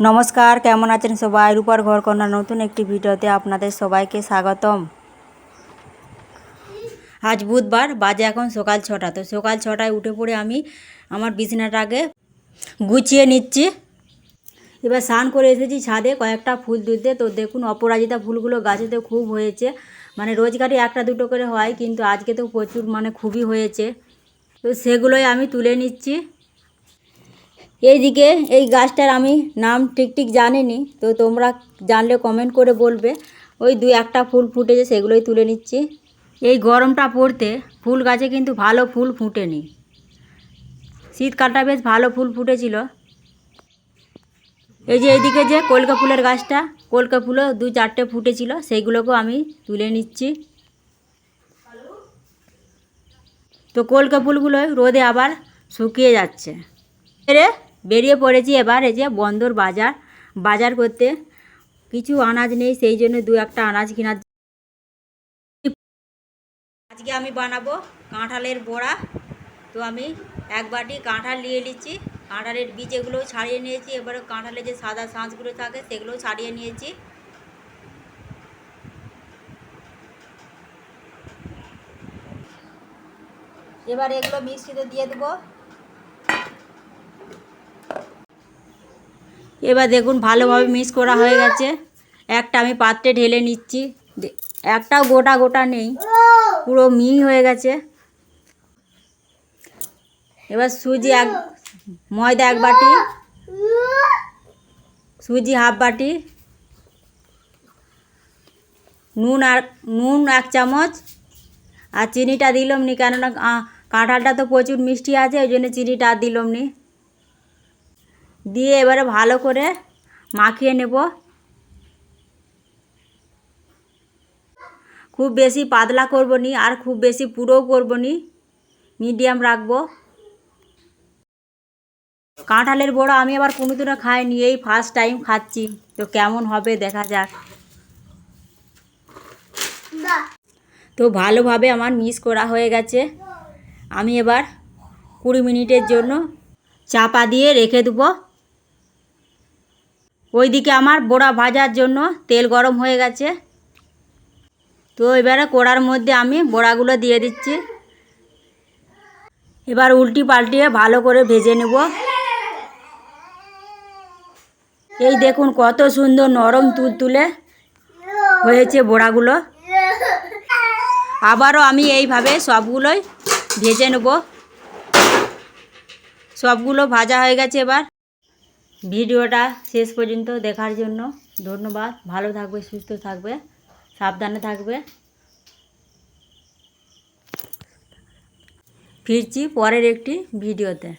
নমস্কার, কেমন আছেন সবাই? রূপার ঘর কন্যা নতুন একটি ভিডিওতে আপনাদের সবাইকে স্বাগতম। আজ বুধবার, বাজে এখন সকাল 6টা। তো সকাল 6টায় উঠে পড়ে আমি আমার বিছানাটাকে গুছিয়ে নিচ্ছি। এবার স্নান করে এসেছি ছাদে কয়েকটা ফুল তুলতে। তো দেখুন, অপরাজিতা ফুলগুলো গাছেতে খুব হয়েছে। মানে রোজগারই একটা দুটো করে হয়, কিন্তু আজকে তো প্রচুর, মানে খুবই হয়েছে। তো সেগুলোই আমি তুলে নিচ্ছি। এইদিকে এই গাছটার আমি নাম ঠিক জানিনি, তো তোমরা জানলে কমেন্ট করে বলবে। ওই দুই একটা ফুল ফুটেছে, সেগুলোই তুলে নিচ্ছি। এই গরমটা পড়তে ফুল গাছে কিন্তু ভালো ফুল ফুটেনি। শীতকালটা বেশ ভালো ফুল ফুটেছিল। এই যে এইদিকে যে কলকা ফুলের গাছটা, কলকা ফুলও 2-4টে ফুটেছিল, সেইগুলোকেও আমি তুলে নিচ্ছি। তো কলকা ফুলগুলো রোদে আবার শুকিয়ে যাচ্ছে। বেরিয়ে পড়েছি এবার এই যে বন্দর বাজার করতে। কিছু আনাজ নেই, সেই জন্য 2-একটা আনাজ কেনার। আজকে আমি বানাবো কাঁঠালের বড়া। তো আমি 1 বাটি কাঁঠাল নিয়ে নিচ্ছি। কাঁঠালের বীজ এগুলোও ছাড়িয়ে নিয়েছি। এবারে কাঁঠালের যে সাদা শাঁসগুলো থাকে সেগুলোও ছাড়িয়ে নিয়েছি। এবার এগুলো মিক্সিতে দিয়ে দেবো। এবার দেখুন, ভালোভাবে মিক্স করা হয়ে গেছে। একটা আমি পাত্রে ঢেলে নিচ্ছি। একটাও গোটা নেই, পুরো মিহি হয়ে গেছে। এবার ময়দা 1 বাটি, সুজি 1/2 বাটি, নুন 1 চামচ, আর চিনিটা দিলাম নি, কেননা কাঁঠালটা তো প্রচুর মিষ্টি আছে, ওই জন্য চিনিটা আর দিলাম নি। দিয়ে এবারে ভালো করে মাখিয়ে নেব। খুব বেশি পাতলা করব নি, আর খুব বেশি পুরোও করব নি, মিডিয়াম রাখবো। কাঁঠালের বড়া আমি আবার কোনোদিনও খাইনি, এই ফার্স্ট টাইম খাচ্ছি। তো কেমন হবে দেখা যাক। তো ভালোভাবে আমার মিক্স করা হয়ে গেছে। আমি এবার 20 মিনিটের জন্য চাপা দিয়ে রেখে দেবো। ওইদিকে আমার বড়া ভাজার জন্য তেল গরম হয়ে গেছে। তো এবারে কড়ার মধ্যে আমি বড়াগুলো দিয়ে দিচ্ছি। এবার উল্টি পাল্টিয়ে ভালো করে ভেজে নেব। এই দেখুন কত সুন্দর নরম তুলতুলে হয়েছে বড়াগুলো। আবারও আমি এইভাবে সবগুলোই ভেজে নেব। সবগুলো ভাজা হয়ে গেছে। এবার ভিডিওটা শেষ পর্যন্ত দেখার জন্য ধন্যবাদ। ভালো থাকবে, সুস্থ থাকবে, সাবধানে থাকবে। ফিরছি পরের একটি ভিডিওতে।